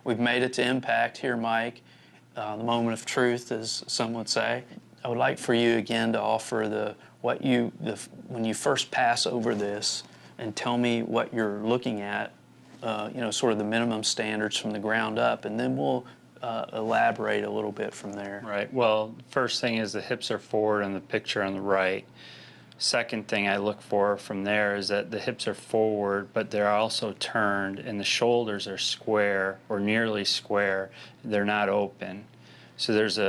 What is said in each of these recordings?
We've made it to impact here, Mike, the moment of truth, as some would say. I would like for you again to offer when you first pass over this, and tell me what you're looking at, sort of the minimum standards from the ground up, and then we'll elaborate a little bit from there. Right. Well, first thing is the hips are forward in the picture on the right. Second thing I look for from there is that the hips are forward, but they're also turned, and the shoulders are square or nearly square. They're not open. So there's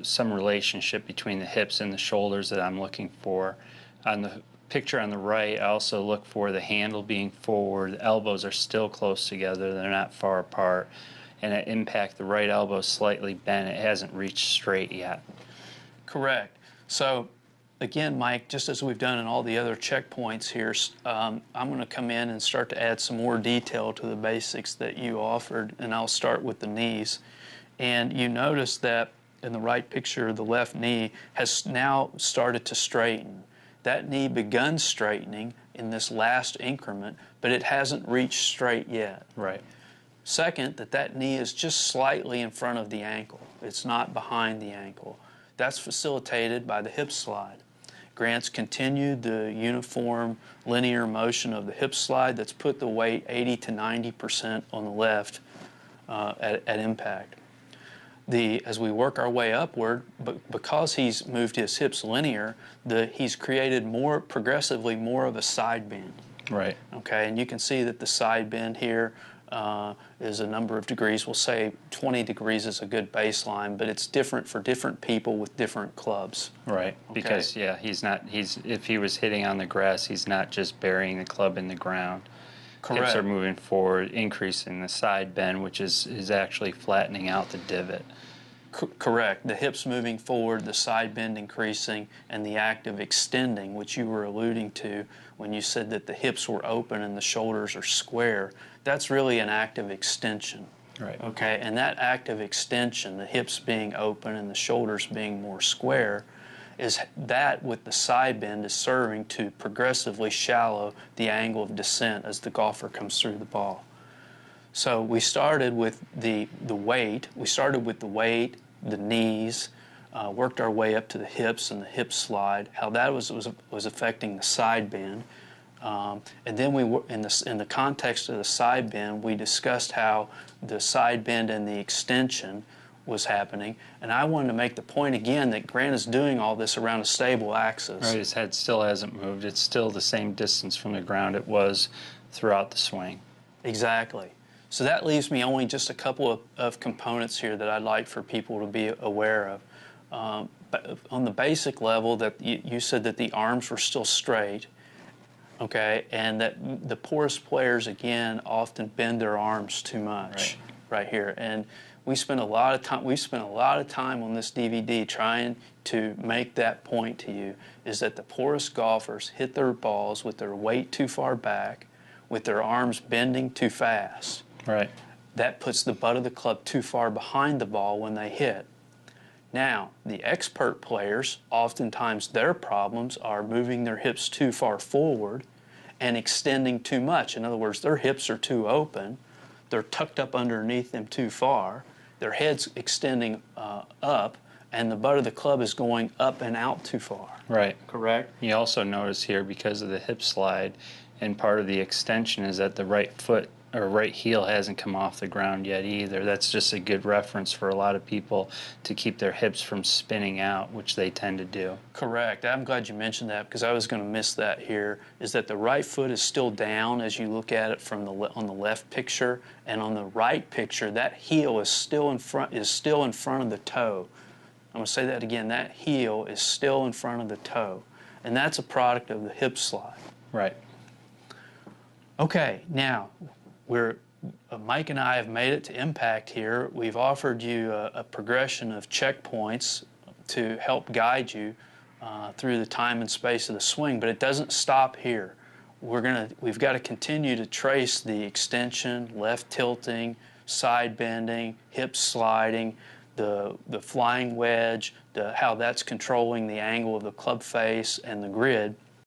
some relationship between the hips and the shoulders that I'm looking for. On the picture on the right, I also look for the handle being forward. The elbows are still close together. They're not far apart. And at impact, the right elbow is slightly bent. It hasn't reached straight yet. Correct. So again, Mike, just as we've done in all the other checkpoints here, I'm going to come in and start to add some more detail to the basics that you offered, and I'll start with the knees. And you notice that in the right picture, the left knee has now started to straighten. That knee begun straightening in this last increment, but it hasn't reached straight yet. Right. Second, that knee is just slightly in front of the ankle. It's not behind the ankle. That's facilitated by the hip slide. Grant's continued the uniform linear motion of the hip slide that's put the weight 80 to 90% on the left at impact. As we work our way upward, but because he's moved his hips linear, he's created progressively more of a side bend. Right. Okay, and you can see that the side bend here is a number of degrees. We'll say 20 degrees is a good baseline, but it's different for different people with different clubs. Right, okay? because yeah, if he was hitting on the grass, he's not just burying the club in the ground. Correct. Hips are moving forward, increasing the side bend, which is actually flattening out the divot. Correct. The hips moving forward, the side bend increasing, and the active extending, which you were alluding to when you said that the hips were open and the shoulders are square. That's really an active extension. Right. Okay, and that active extension, the hips being open and the shoulders being more square, is that with the side bend is serving to progressively shallow the angle of descent as the golfer comes through the ball. So we started with the weight. We started with the weight, the knees, worked our way up to the hips and the hip slide, how that was affecting the side bend. And then in the context of the side bend, we discussed how the side bend and the extension was happening. And I wanted to make the point again that Grant is doing all this around a stable axis. Right, his head still hasn't moved. It's still the same distance from the ground it was throughout the swing. Exactly. So that leaves me only just a couple of components here that I'd like for people to be aware of. But on the basic level, that you said that the arms were still straight, okay, and that the poorest players, again, often bend their arms too much right here. And we spent a lot of time on this DVD trying to make that point to you, is that the poorest golfers hit their balls with their weight too far back, with their arms bending too fast. Right. That puts the butt of the club too far behind the ball when they hit. Now, the expert players, oftentimes their problems are moving their hips too far forward and extending too much. In other words, their hips are too open, they're tucked up underneath them too far, their head's extending up, and the butt of the club is going up and out too far. Right. Correct? You also notice here, because of the hip slide, and part of the extension is that the right foot or right heel hasn't come off the ground yet either. That's just a good reference for a lot of people to keep their hips from spinning out, which they tend to do. Correct. I'm glad you mentioned that, because I was going to miss that here, is that the right foot is still down as you look at it from on the left picture, and on the right picture, that heel is still in front of the toe. I'm going to say that again. That heel is still in front of the toe, and that's a product of the hip slide. Right. Okay, now Mike and I have made it to impact here. We've offered you a progression of checkpoints to help guide you through the time and space of the swing, but it doesn't stop here. We've got to continue to trace the extension, left tilting, side bending, hip sliding, the flying wedge, how that's controlling the angle of the club face and the grid.